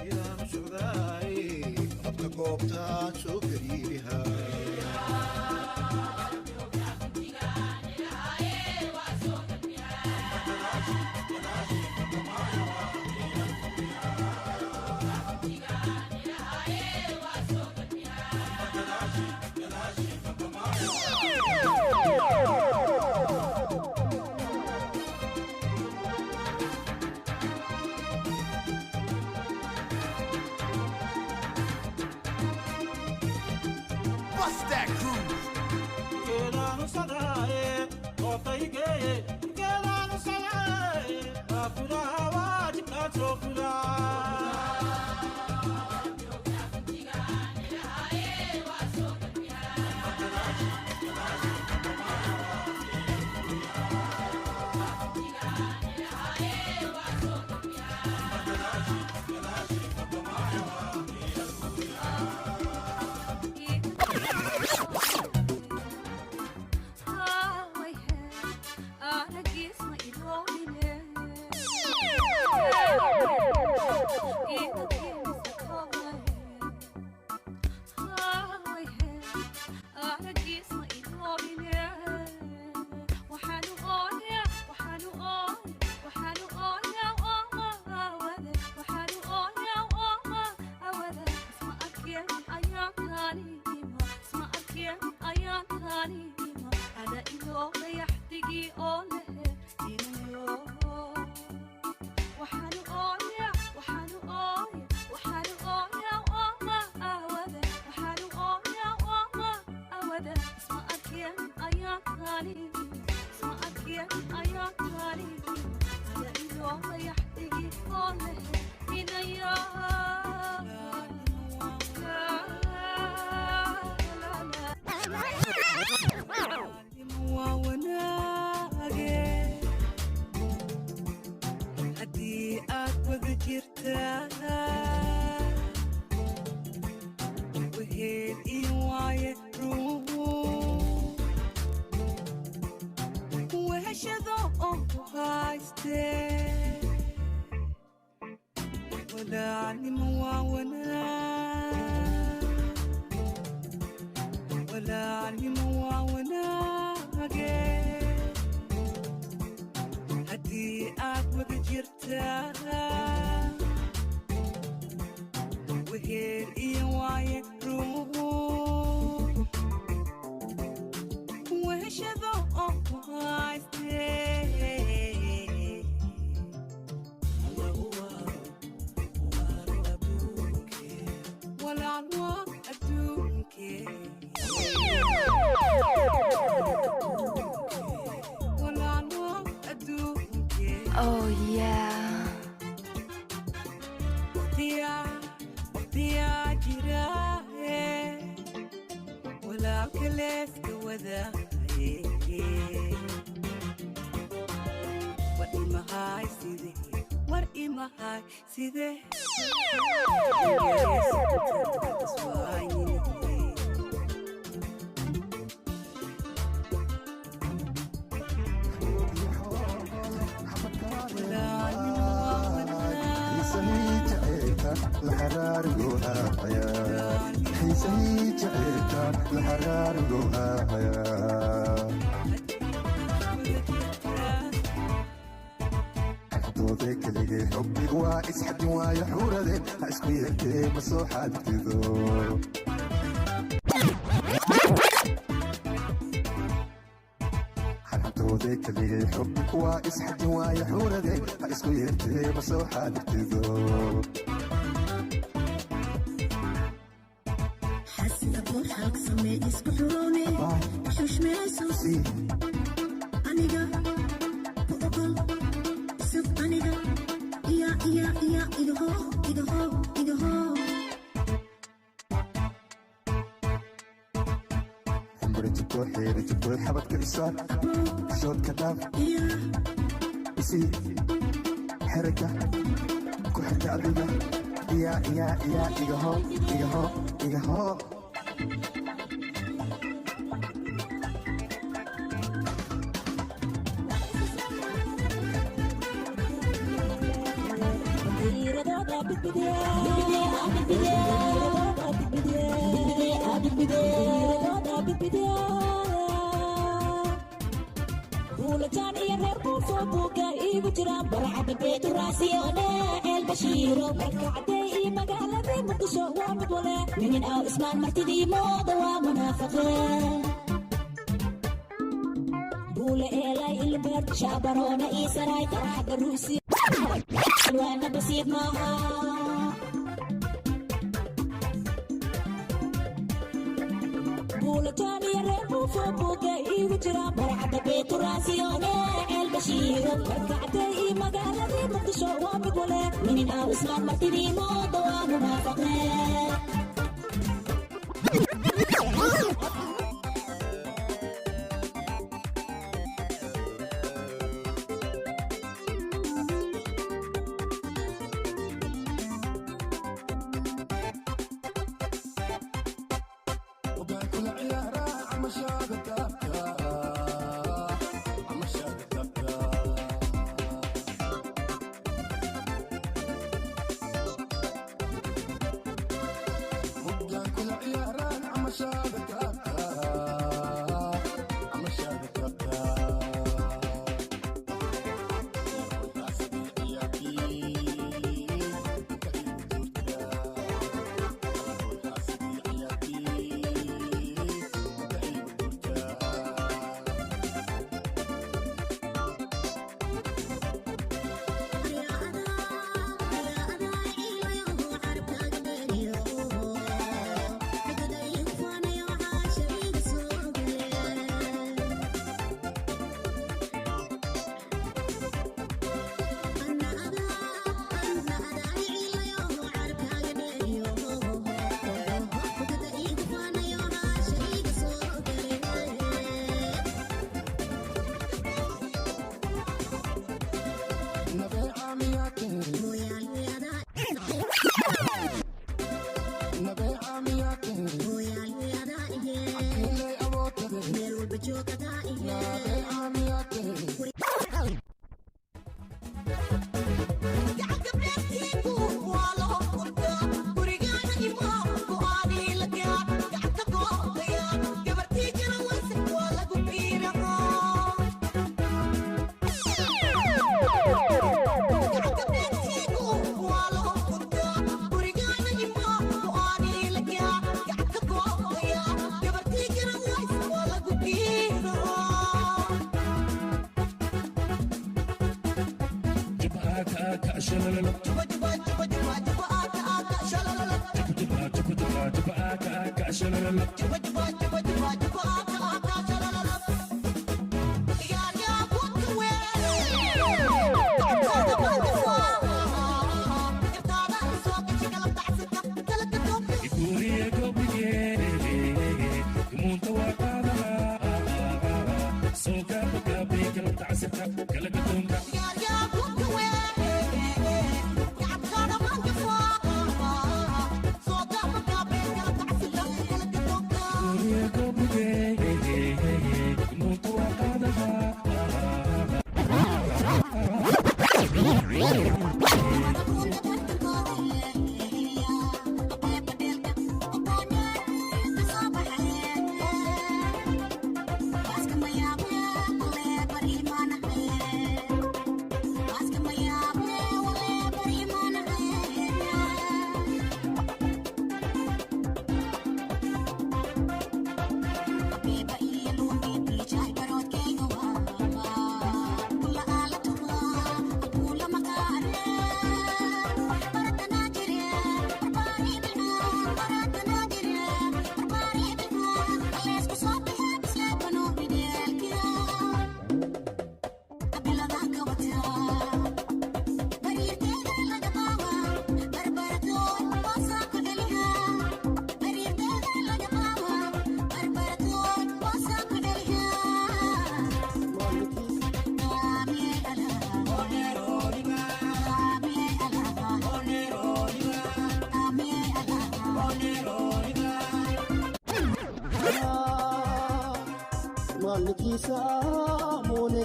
إلى سعداي قد قوبتا سكريها Oh yeah. شابرونا إيسراي ترى الروسي وانا بسيط معها بولتاني يا ريبو فوقوكا وجرا برعد بيت راسيوني البشير بركعتي مقالة دي مقدشو وامد ولا من اسمان مرتدي موضة ومنافقين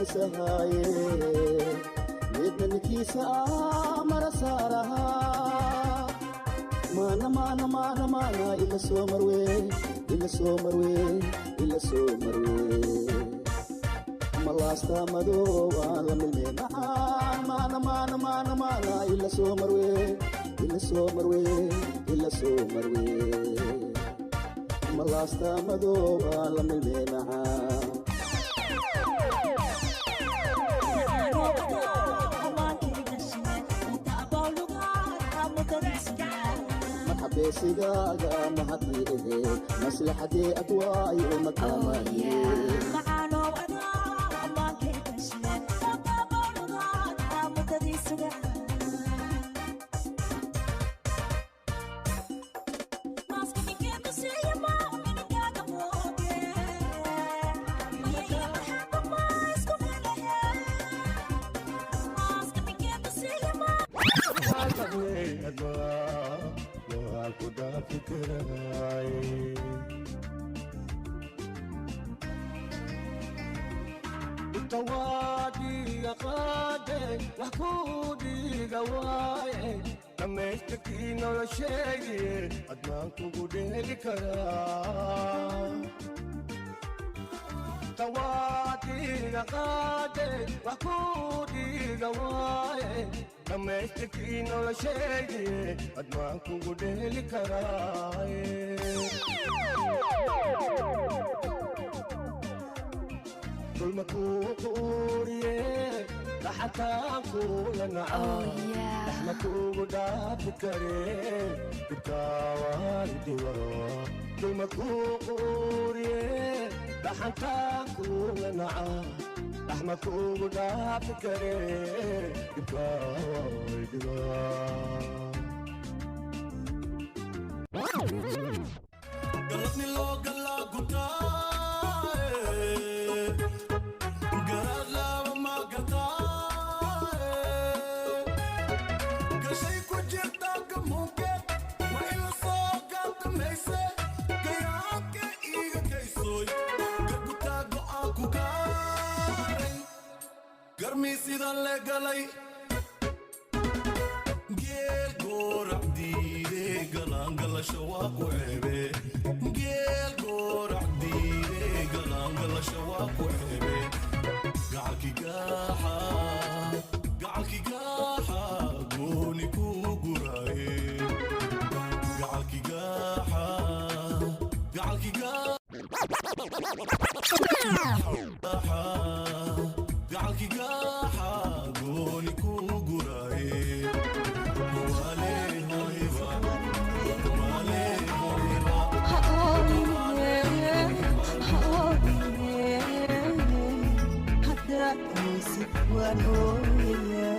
سهايه يدن كيسا مرسارها mana ila soo marwe malasta madooba la milme mana ila soo marwe malasta madooba la milme بيسيقاقا محطيئه مصلحتي أدواي ومكامي معانو أنا ما كيف أشياء وقابل غانا متدي سقا ماسك من كيف تسيء ما من كاقا موكي ميهي محاقا ما يسكو مليه ماسك من كيف تسيء ما kuda fikray tawadi qade wakudi gawaye namestakino la shege adman kugu deli kara tawadi qade wakudi gawaye namestakino la shege adman kugu deli kara كل ما كوريه لحتى كل نعم ما كودا فكري بكاوالدي ورا كل ما كوريه لحتى كل نعم ما كودا فكري بكاوالدي ورا قلبني لو قلا قطار sida le galay geel gorac diide galangalasha waa ku ceebe geel gorac diide galangalasha waa ku ceebe gacalki gaaxa gooni ku guraaye gacalki gaaxa gacalki gaaxa قولي كوغوراي موالي هويبا موالي هويبا حتى نسيت ونويا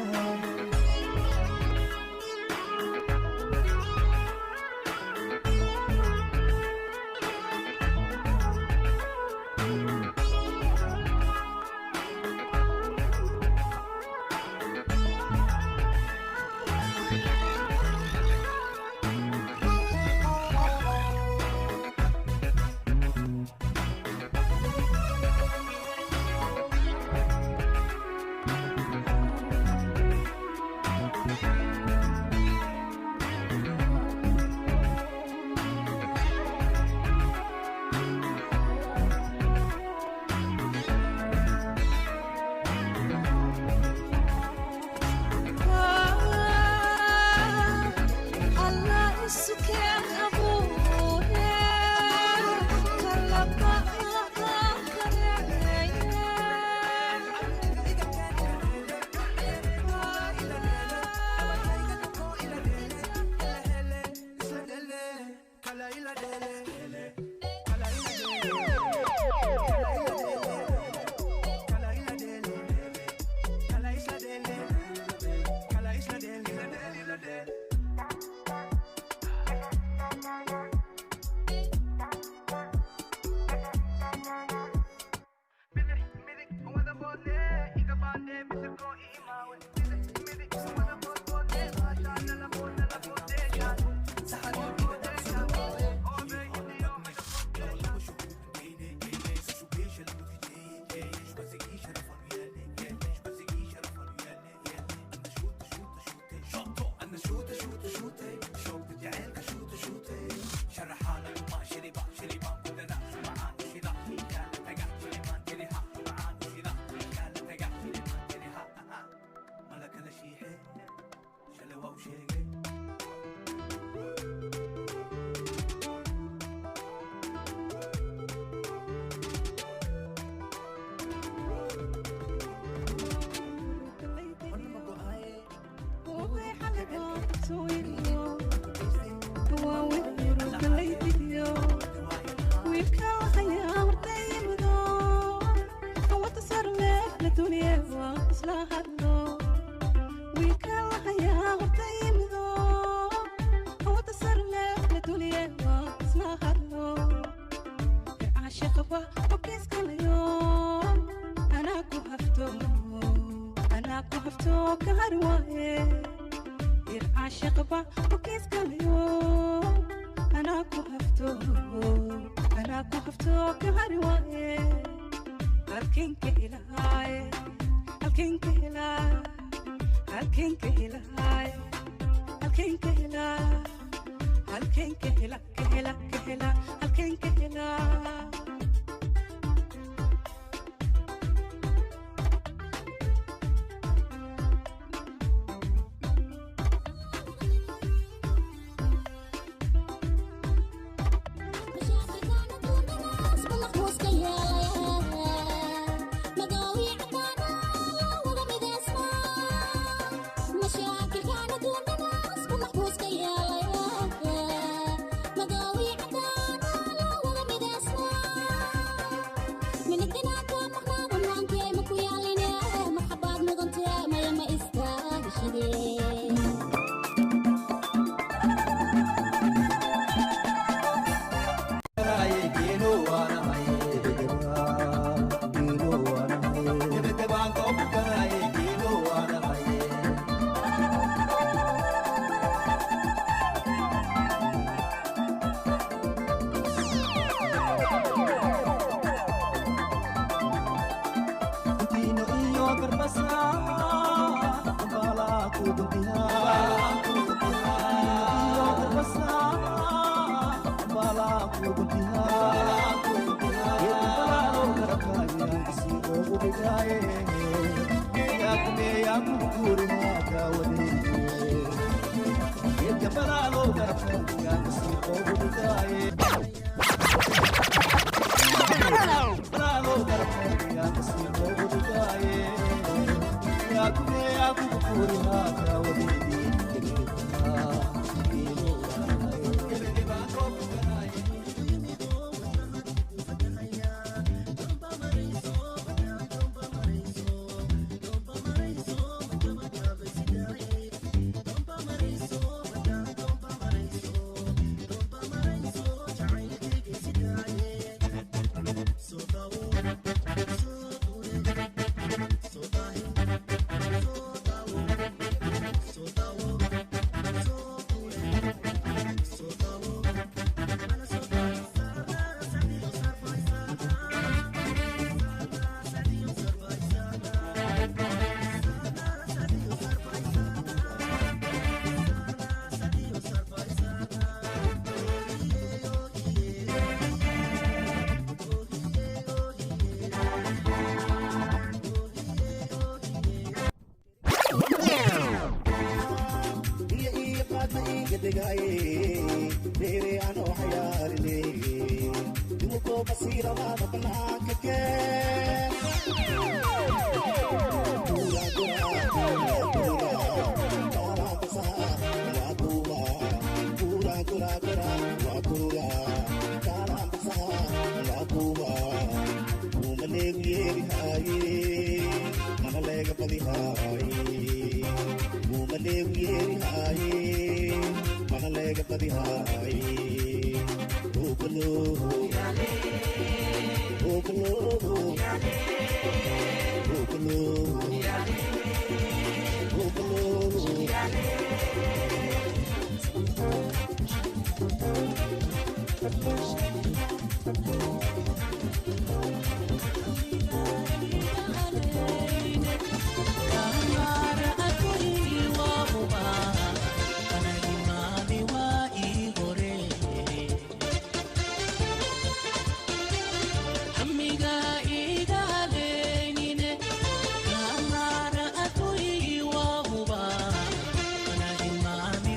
Mami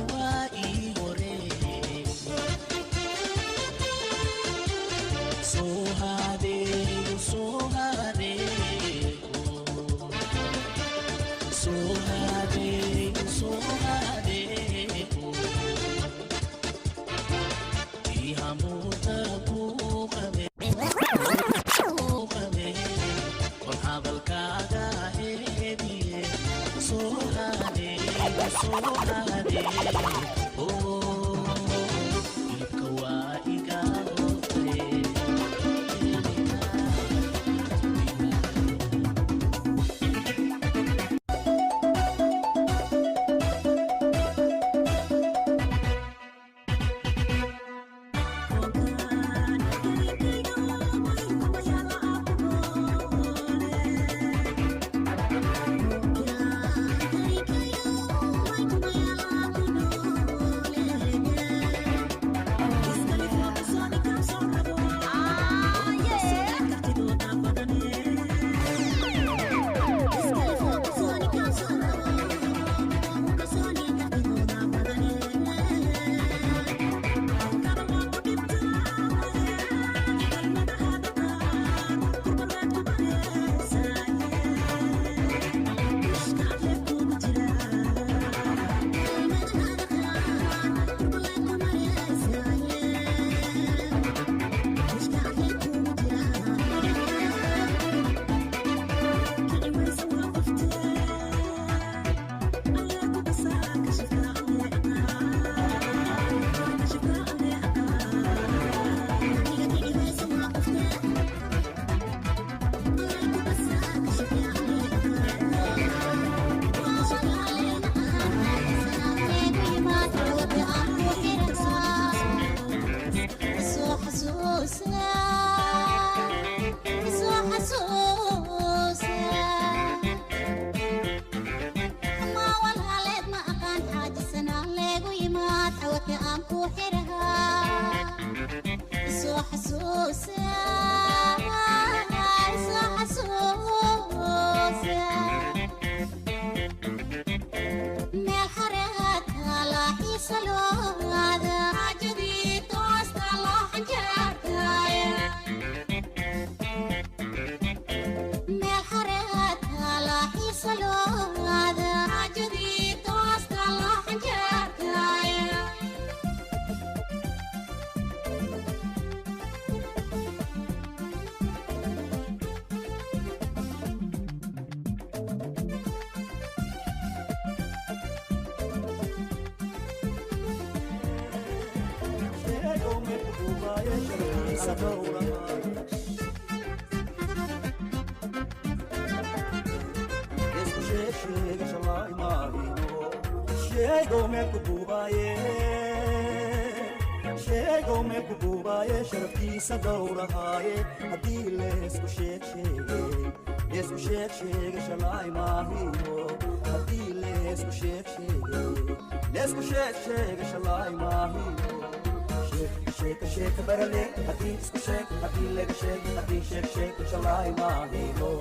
أنكو حرها سو حسوسة سو حسوسة ميل حرها لا حيصلو هذا جديد توسط الله حجارتها ميل حرها لا حيصلو هذا جديد توسط الله حجارتها sheego me kububaye sharafkiisa dhowrahaaye haddii leesku sheeg shalay maahiyo haddii leesku sheeg shalay maahiyo sheeka barale haddii isku sheeg haddii laga sheeg haddii sheeg shalay maahiyo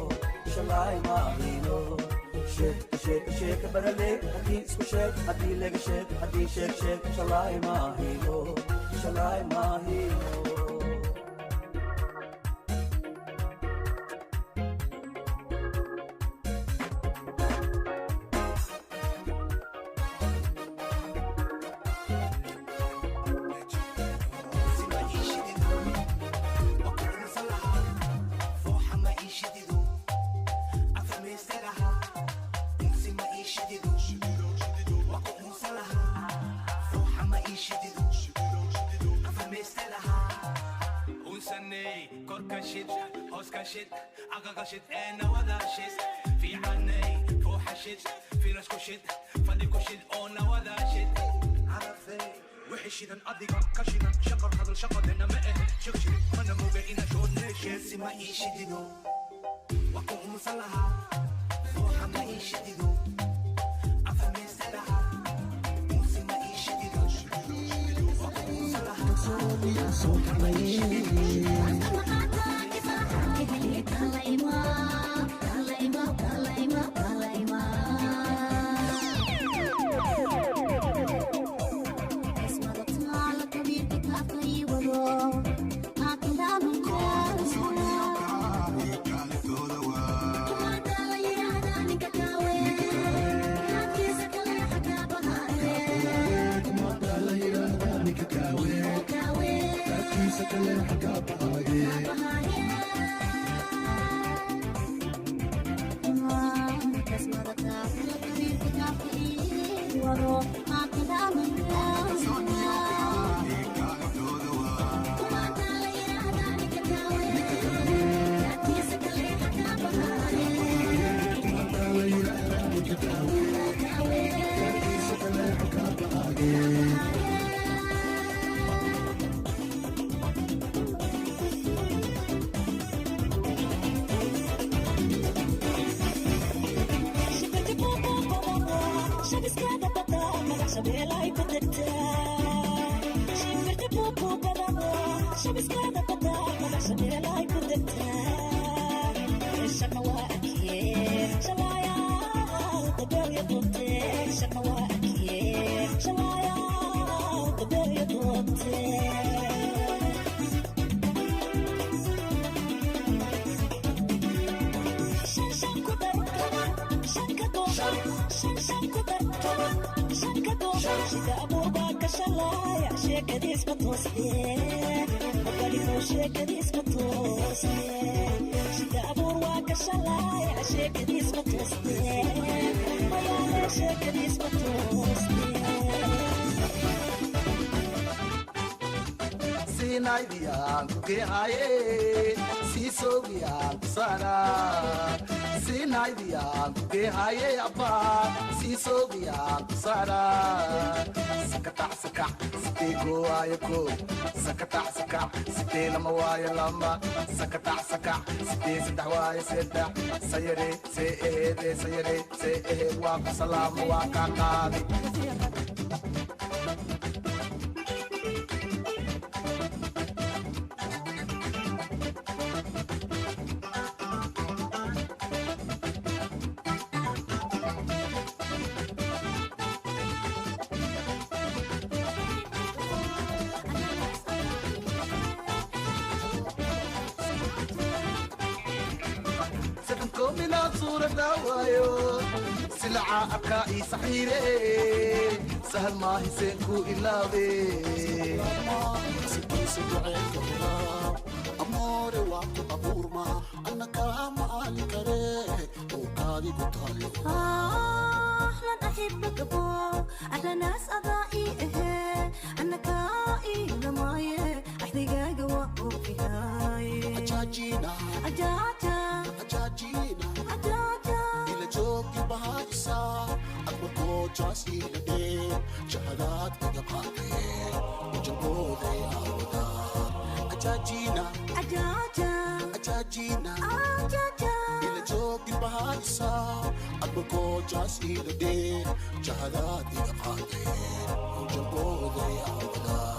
sheeka barale haddii isku sheeg haddii laga sheeg haddii sheeg shalay maahiyo وحشيدا أديك كشيدا شقر هذا الشقر لنا ما إيه شكشي أنا مو بقينا شون شيسي ما يشددو وقوم صلها روحا ما يشددو أفهم يستلها موسي ما يشددو وقوم صلها روحا ما يشددو صورة دوايو سلعة أركائي صحيرة سهل ما يسيكو إلا بي سكيس دعيك أموري وقت أبور ما أنك معالي كريه وقالي قطالي أهلا أحبك بو أهلا ناس أضائي إيه أنك إيه لمايه أحدقاق وقف في هاي أجاجينا أجاجا أجاجينا أجاجا إلى جوكي بهايسا أكبر كوجاس إلى دين شهادات إدقاقين وجبودي أودا أجاجينا أجاجا أجاجينا أجاجا إلى جوكي بهايسا أكبر كوجاس إلى دين شهادات إدقاقين وجبودي أودا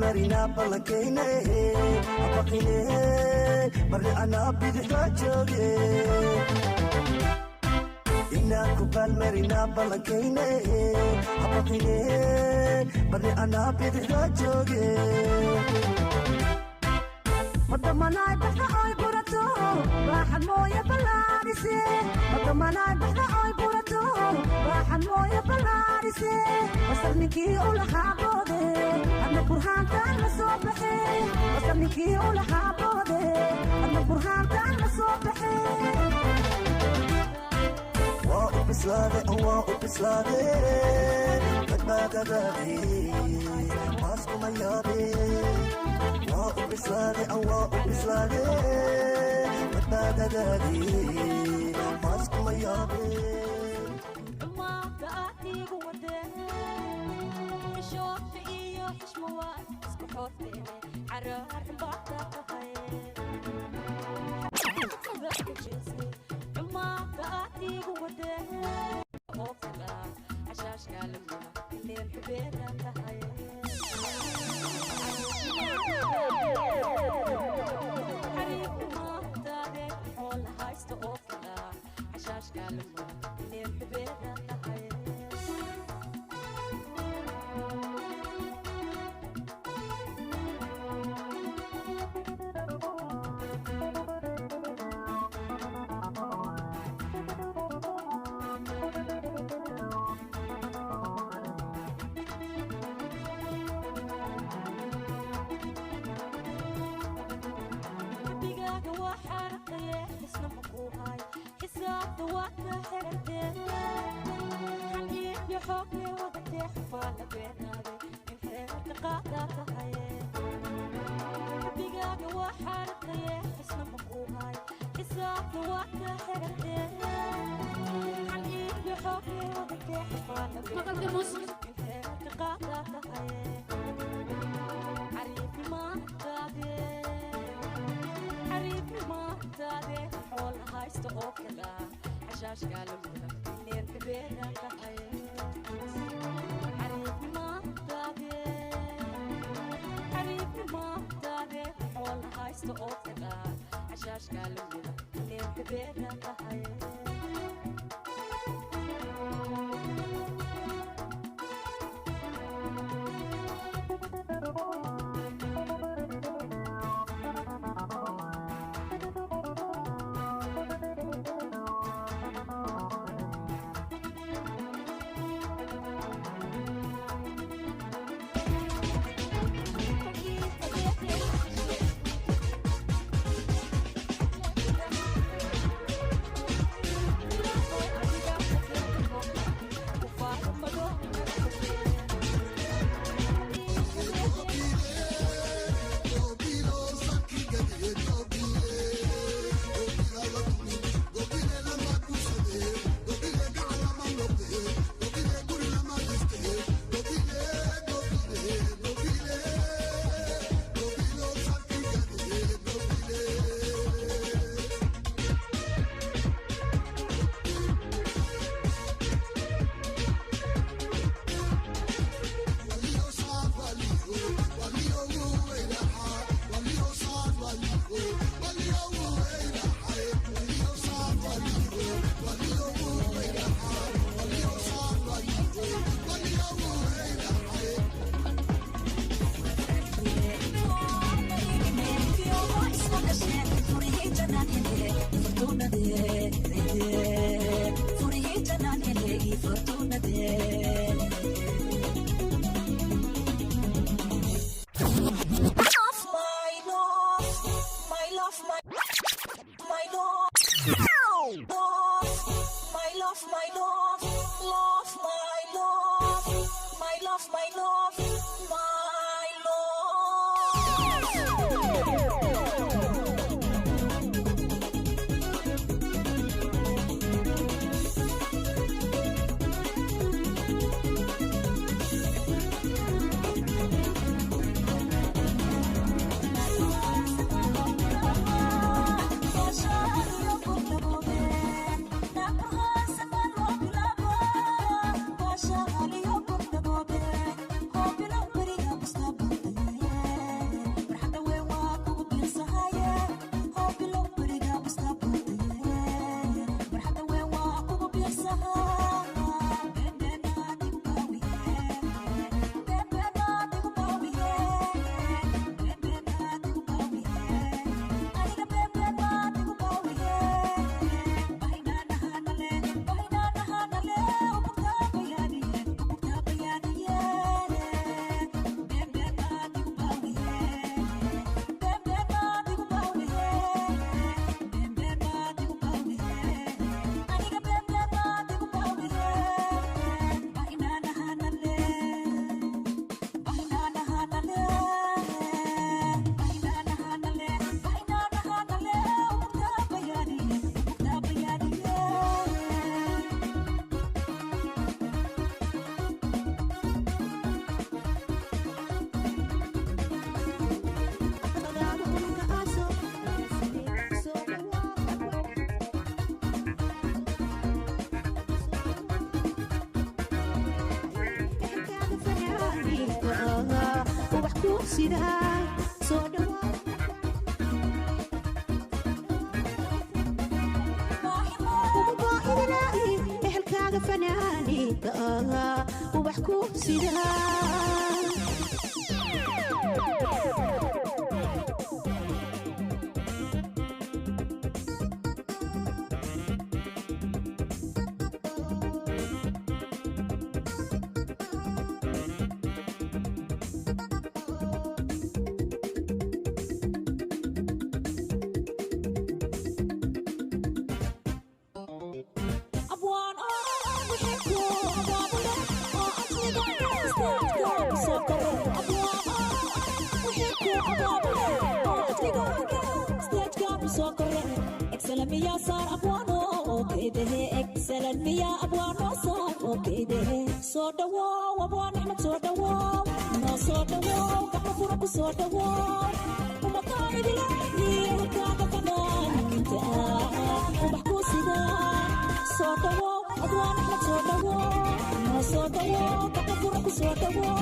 marina balakayne abaqine marne ana bidixda jooge ina kubal marina balakayne abaqine marne ana bidixda jooge ودمناي بحث أي برتو واحد موية بلارسي ودمناي بحث أي برتو waxaan mooye ballaarise wasar ninkii u lahaa boode adna burhaantaan la soo baxe wasar ninkii u lahaa boode adna burhaantaan la soo baxe waa u bislaade badbaadadaadi maaskuma yaabe waa u bislaade badbaadadaadi maaskuma yaabe maanta adigu wadee shoogta iyo xishmawaan isku xoortee caraar baata tahay maanta adigu wadee oo kala cashaashka lama leen xubeera tahay xariifu maantaade xool haysta oo kala cashaashka lama leen xubeera tahay sidaa soo dhawo ehelkaaga fanaaniga ubax ku sidaa So